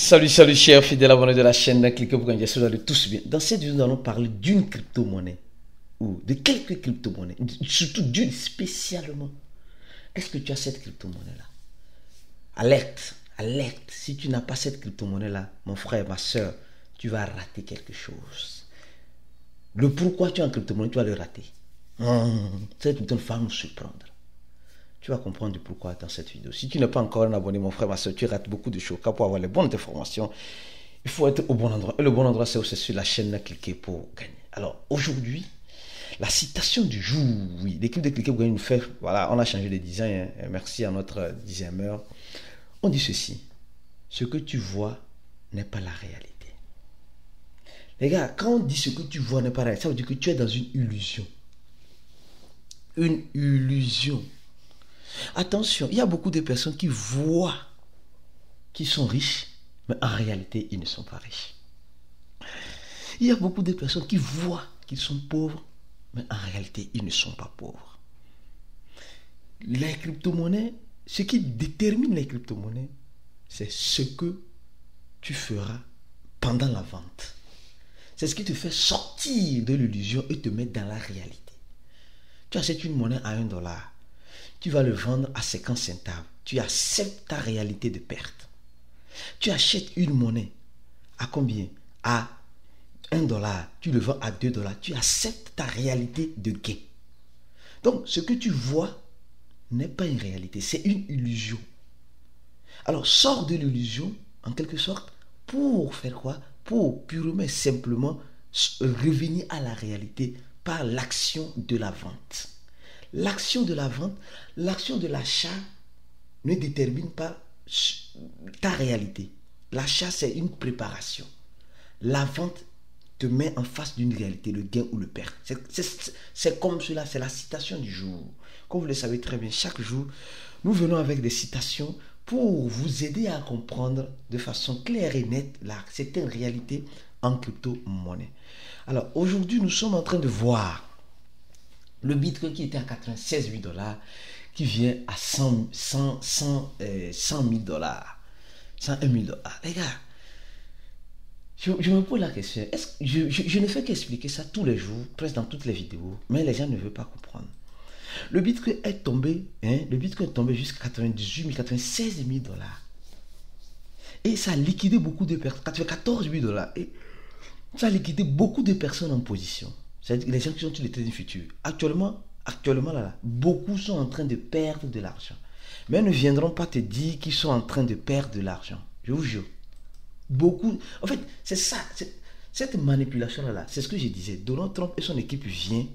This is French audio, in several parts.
Salut chers fidèles abonnés de la chaîne Cliquez pour gagner, j'espère que vous allez tous bien. Dans cette vidéo, nous allons parler d'une crypto-monnaie ou de quelques crypto-monnaies, surtout d'une spécialement. Est-ce que tu as cette crypto-monnaie-là? Alerte, alerte, si tu n'as pas cette crypto-monnaie-là, mon frère, ma soeur, tu vas rater quelque chose. Le pourquoi tu as une crypto-monnaie, tu vas le rater. Cette crypto va nous surprendre. Tu vas comprendre du pourquoi dans cette vidéo. Si tu n'es pas encore un abonné, mon frère, ma soeur, tu rates beaucoup de choses. Car pour avoir les bonnes informations, il faut être au bon endroit. Et le bon endroit, c'est aussi sur la chaîne Cliquez pour gagner. Alors, aujourd'hui, la citation du jour, oui, l'équipe de Cliquez pour gagner nous fait, voilà, on a changé de design, hein, merci à notre designer. On dit ceci: ce que tu vois n'est pas la réalité. Les gars, quand on dit ce que tu vois n'est pas la réalité, ça veut dire que tu es dans une illusion. Une illusion. Attention, il y a beaucoup de personnes qui voient qu'ils sont riches, mais en réalité, ils ne sont pas riches. Il y a beaucoup de personnes qui voient qu'ils sont pauvres, mais en réalité, ils ne sont pas pauvres. Les crypto-monnaies, ce qui détermine les crypto-monnaies, c'est ce que tu feras pendant la vente. C'est ce qui te fait sortir de l'illusion et te mettre dans la réalité. Tu achètes une monnaie à $1. Tu vas le vendre à 50 centimes. Tu acceptes ta réalité de perte. Tu achètes une monnaie à combien? À $1. Tu le vends à $2. Tu acceptes ta réalité de gain. Donc, ce que tu vois n'est pas une réalité. C'est une illusion. Alors, sors de l'illusion, en quelque sorte, pour faire quoi? Pour purement et simplement revenir à la réalité par l'action de la vente. L'action de la vente, l'action de l'achat ne détermine pas ta réalité. L'achat, c'est une préparation. La vente te met en face d'une réalité, le gain ou le perte. C'est comme cela, c'est la citation du jour. Comme vous le savez très bien, chaque jour, nous venons avec des citations pour vous aider à comprendre de façon claire et nette certaines réalités en crypto-monnaie. Alors, aujourd'hui, nous sommes en train de voir le Bitcoin qui était à 96 000 $, qui vient à 100 000 $, 101 000 $. Les gars, je me pose la question, je ne fais qu'expliquer ça tous les jours, presque dans toutes les vidéos, mais les gens ne veulent pas comprendre. Le Bitcoin est tombé, jusqu'à 98 000, 96 000 $. Et ça a liquidé beaucoup de personnes, 94 000 $. Et ça a liquidé beaucoup de personnes en position. C'est-à-dire les gens qui sont sur les trading futurs. Actuellement là, beaucoup sont en train de perdre de l'argent. Mais ils ne viendront pas te dire qu'ils sont en train de perdre de l'argent. Je vous jure. Beaucoup. En fait, c'est ça. Cette manipulation-là, c'est ce que je disais. Donald Trump et son équipe viennent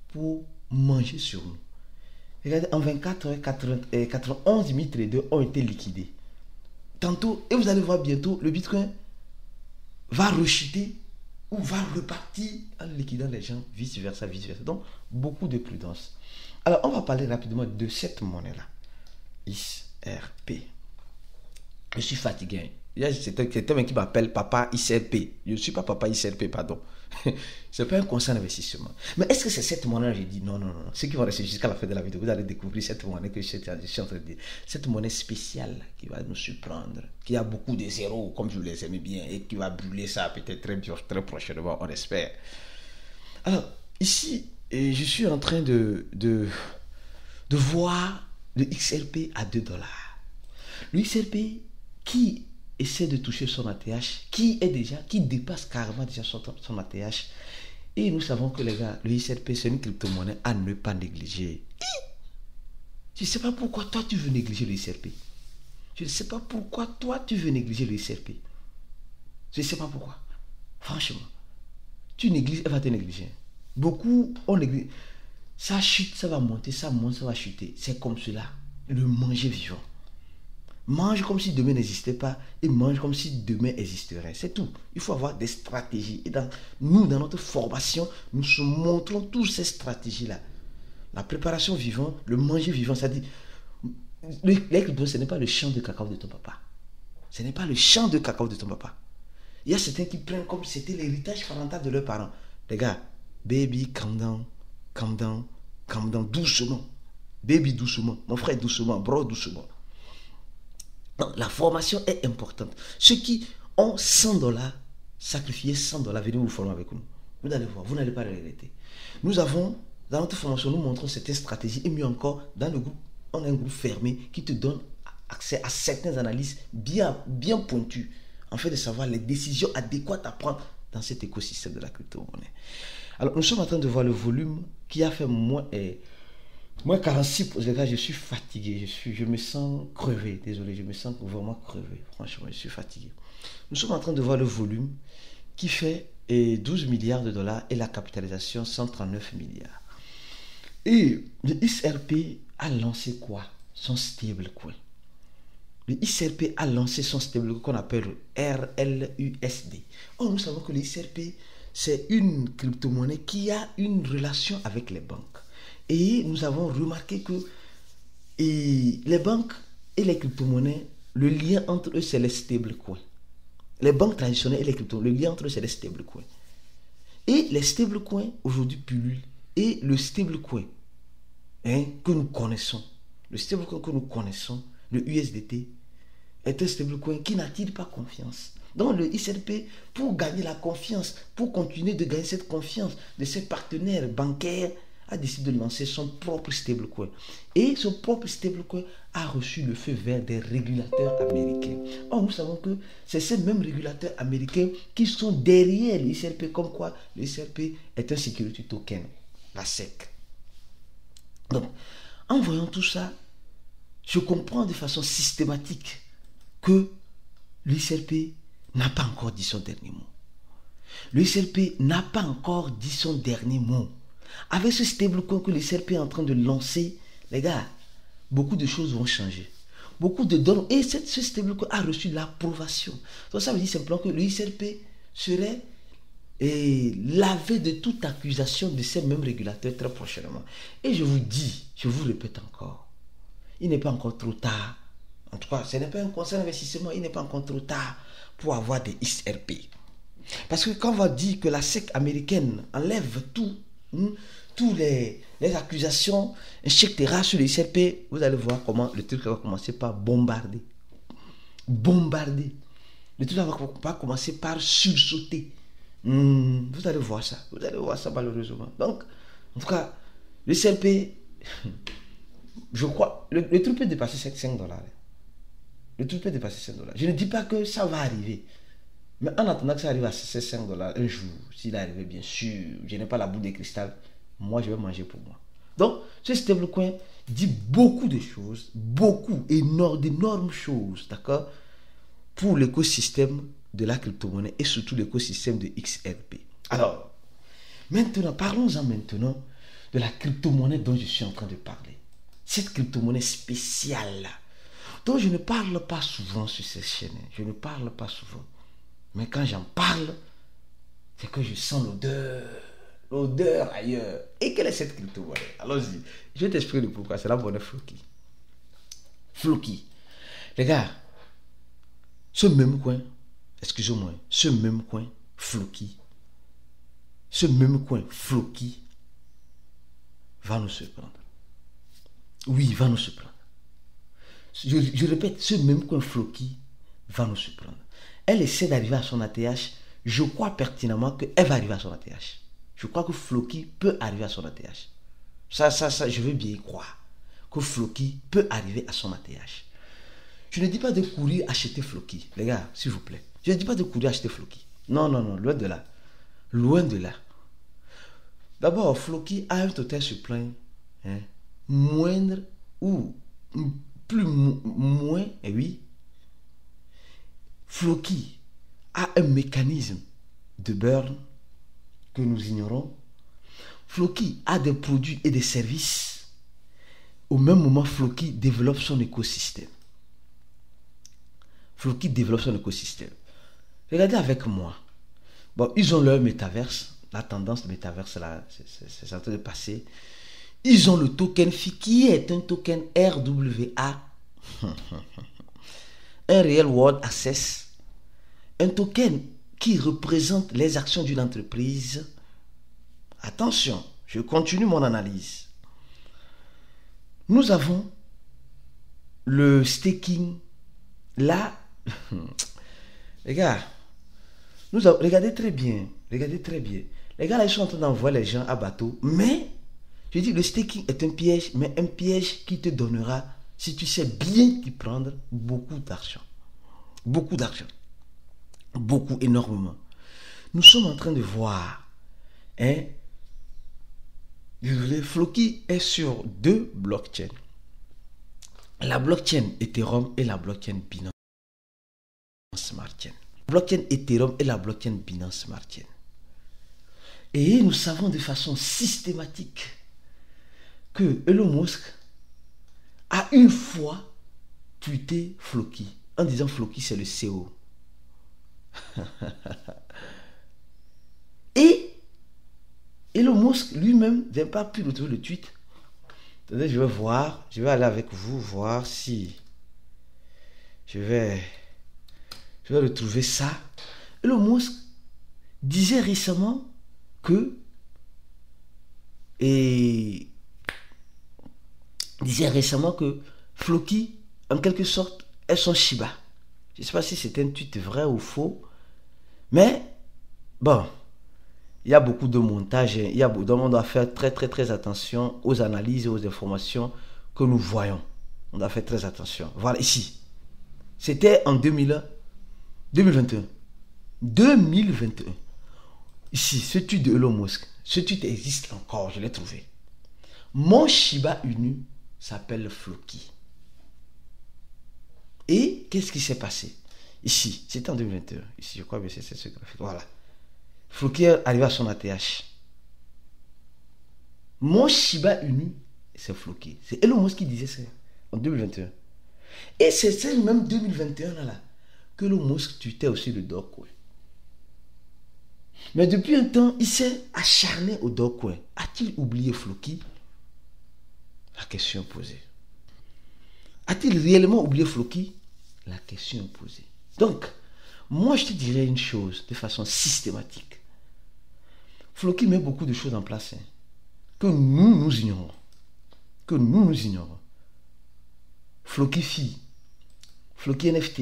pour manger sur nous. Regardez, en 24 heures, 91 000 traders ont été liquidés. Tantôt, et vous allez voir bientôt, le Bitcoin va rechuter ou va repartir en liquidant les gens, vice versa. Donc, beaucoup de prudence. Alors, on va parler rapidement de cette monnaie-là. XRP. Je suis fatigué. C'est un mec qui m'appelle Papa XRP. Je ne suis pas Papa XRP, pardon. Ce n'est pas un conseil d'investissement. Mais est-ce que c'est cette monnaie-là? J'ai dit non. Ceux qui vont rester jusqu'à la fin de la vidéo, vous allez découvrir cette monnaie que je suis en train de dire. Cette monnaie spéciale qui va nous surprendre, qui a beaucoup de zéros, comme je vous les aime bien, et qui va brûler ça peut-être très prochainement, on espère. Alors, ici, je suis en train de voir le XRP à $2. Le XRP qui essaie de toucher son ATH, qui dépasse carrément déjà son ATH. Et nous savons que les gars, le XRP, c'est une crypto-monnaie à ne pas négliger. Je ne sais pas pourquoi toi tu veux négliger le XRP. Je ne sais pas pourquoi toi tu veux négliger le XRP. Je ne sais pas pourquoi. Franchement. Tu négliges, elle va te négliger. Beaucoup ont négligé. Ça chute, ça va monter, ça monte, ça va chuter. C'est comme cela. Le manger vivant. Mange comme si demain n'existait pas et mange comme si demain existerait. C'est tout. Il faut avoir des stratégies. Et dans notre formation, nous montrons toutes ces stratégies-là. La préparation vivante, le manger vivant, c'est-à-dire, ce n'est pas le champ de cacao de ton papa. Ce n'est pas le champ de cacao de ton papa. Il y a certains qui prennent comme si c'était l'héritage parental de leurs parents. Les gars, baby, calm down, doucement. Baby, doucement. Mon frère, doucement. Bro, doucement. Donc, la formation est importante. Ceux qui ont 100 dollars, sacrifiez 100 dollars, venez vous former avec nous. Vous allez voir, vous n'allez pas le regretter. Nous avons, dans notre formation, nous montrons certaines stratégies et mieux encore, dans le groupe, on a un groupe fermé qui te donne accès à certaines analyses bien pointues, en fait de savoir les décisions adéquates à prendre dans cet écosystème de la crypto-monnaie. Alors, nous sommes en train de voir le volume qui a fait moins 46. Les gars, je suis fatigué, je me sens crevé, désolé, je me sens vraiment crevé, franchement, je suis fatigué. Nous sommes en train de voir le volume qui fait 12 milliards de dollars et la capitalisation 139 milliards. Et le XRP a lancé quoi? Son stablecoin. Le XRP a lancé son stablecoin qu'on appelle RLUSD. Or, nous savons que le XRP, c'est une crypto-monnaie qui a une relation avec les banques. Et nous avons remarqué que les banques et les crypto-monnaies, le lien entre eux, c'est les stablecoins. Les banques traditionnelles et les crypto, le lien entre eux, c'est les stablecoins. Et les stablecoins, aujourd'hui, pullulent. Et le stablecoin que nous connaissons, le USDT, est un stablecoin qui n'attire pas confiance. Donc le XRP, pour gagner la confiance, pour continuer de gagner cette confiance de ses partenaires bancaires, a décidé de lancer son propre stablecoin. Et ce propre stablecoin a reçu le feu vert des régulateurs américains. Or, nous savons que c'est ces mêmes régulateurs américains qui sont derrière le XRP, comme quoi le XRP est un security token, la SEC. Donc, en voyant tout ça, je comprends de façon systématique que le XRP n'a pas encore dit son dernier mot. Le XRP n'a pas encore dit son dernier mot. Avec ce stablecoin que le XRP est en train de lancer, les gars, beaucoup de choses vont changer. Beaucoup de données. Et ce stablecoin a reçu l'approbation. Donc ça veut dire simplement que le XRP serait lavé de toute accusation de ces mêmes régulateurs très prochainement. Et je vous dis, je vous répète encore, il n'est pas encore trop tard. En tout cas, ce n'est pas un conseil d'investissement, il n'est pas encore trop tard pour avoir des XRP. Parce que quand on va dire que la SEC américaine enlève toutes les accusations, etc. sur les XRP, vous allez voir comment le truc va commencer par bombarder. Bombarder. Le truc va pas commencer par sursauter. Vous allez voir ça. Vous allez voir ça malheureusement. Donc, en tout cas, le XRP, je crois, le truc peut dépasser 5 dollars. Le truc peut dépasser 5 dollars. Je ne dis pas que ça va arriver. Mais en attendant que ça arrive à 5 dollars un jour, s'il arrive, bien sûr, je n'ai pas la boule de cristal, moi je vais manger pour moi. Donc, ce stablecoin dit beaucoup de choses, d'énormes choses, d'accord, pour l'écosystème de la crypto-monnaie et surtout l'écosystème de XRP. Alors, parlons-en maintenant de la crypto-monnaie dont je suis en train de parler. Cette crypto-monnaie spéciale-là, dont je ne parle pas souvent sur ces chaînes, je ne parle pas souvent. Mais quand j'en parle, c'est que je sens l'odeur ailleurs. Et quelle est cette crypto-monnaie? Allons-y. Je vais t'expliquer le pourquoi. C'est la monnaie Floki. Floki. Les gars, ce même coin, Floki, va nous surprendre. Oui, va nous surprendre. Je répète, ce même coin Floki va nous surprendre. Elle essaie d'arriver à son ATH. Je crois pertinemment qu'elle va arriver à son ATH. Je crois que Floki peut arriver à son ATH. Ça, je veux bien y croire. Que Floki peut arriver à son ATH. Je ne dis pas de courir acheter Floki. Les gars, s'il vous plaît. Je ne dis pas de courir acheter Floki. Non, loin de là. Loin de là. D'abord, Floki a un total supply moindre ou moins, et oui. Floki a un mécanisme de burn que nous ignorons. Floki a des produits et des services. Au même moment, Floki développe son écosystème. Regardez avec moi. Bon, ils ont leur métaverse. La tendance de métaverse, là, c'est en train de passer. Ils ont le token FI qui est un token RWA. Un Real World Access. Un token qui représente les actions d'une entreprise. Attention, je continue mon analyse. Nous avons le staking là, les gars, regardez très bien. Regardez très bien. Les gars là, ils sont en train d'envoyer les gens à bateau. Mais, je dis, le staking est un piège, mais un piège qui te donnera, si tu sais bien t'y prendre, beaucoup d'argent. Beaucoup d'argent. Beaucoup, énormément. Nous sommes en train de voir, hein, Floki est sur 2 blockchains. La blockchain Ethereum et la blockchain Binance Smart Chain. La blockchain Ethereum et la blockchain Binance Smart Chain. Et nous savons de façon systématique que Elon Musk a une fois tweeté Floki en disant Floki c'est le CEO. Et Elon Musk lui-même n'a pas pu retrouver le tweet. Attendez, je vais voir, je vais aller avec vous voir si je vais retrouver ça. Elon Musk disait récemment que Floki, en quelque sorte, est son Shiba. Je ne sais pas si c'est un tweet vrai ou faux, mais bon, il y a beaucoup de montage, donc on doit faire très attention aux analyses et aux informations que nous voyons. On doit faire très attention. Voilà, ici. C'était en 2021. Ici, ce tweet de Elon Musk, ce tweet existe encore, je l'ai trouvé. Mon Shiba Inu s'appelle Floki. Et qu'est-ce qui s'est passé? Ici, c'était en 2021. Ici, je crois que c'est ce graphique. Voilà. Floki est arrivé à son ATH. Mon Shiba Inu, c'est Floki. C'est Elon Musk qui disait ça en 2021. Et c'est même 2021 là que Elon Musk tweetait aussi le Dogecoin. Mais depuis un temps, il s'est acharné au Dogecoin. A-t-il oublié Floki? La question posée. A-t-il réellement oublié Floki? La question posée. Donc, moi je te dirais une chose de façon systématique. Floki met beaucoup de choses en place que nous ignorons. Floki Fi, Floki NFT,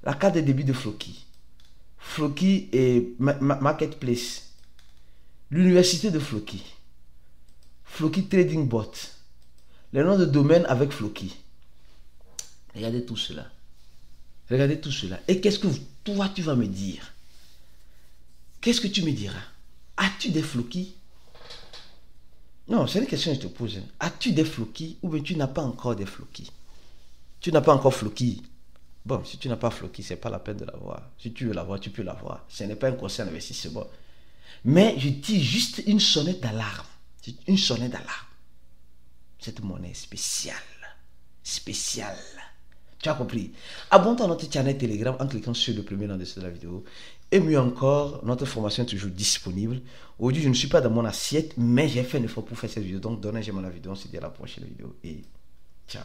la carte de débit de Floki, Floki et Marketplace, l'université de Floki, Floki Trading Bot, les noms de domaine avec Floki. Regardez tout cela. Et qu'est-ce que toi tu vas me dire? Qu'est-ce que tu me diras? As-tu des Floki? Non, c'est une question que je te pose. As-tu des Floki ou bien tu n'as pas encore des Floki? Tu n'as pas encore Floki. Bon, si tu n'as pas Floki, c'est pas la peine de l'avoir. Si tu veux l'avoir, tu peux l'avoir. Ce n'est pas un conseil d'investissement. Mais je dis juste une sonnette d'alarme. Une sonnette d'alarme. Cette monnaie spéciale. Tu as compris? Abonne-toi à notre channel Telegram en cliquant sur le premier nom de la vidéo. Et mieux encore, notre formation est toujours disponible. Aujourd'hui, je ne suis pas dans mon assiette, mais j'ai fait un effort pour faire cette vidéo. Donc, donnez un j'aime à la vidéo. On se dit à la prochaine vidéo et ciao.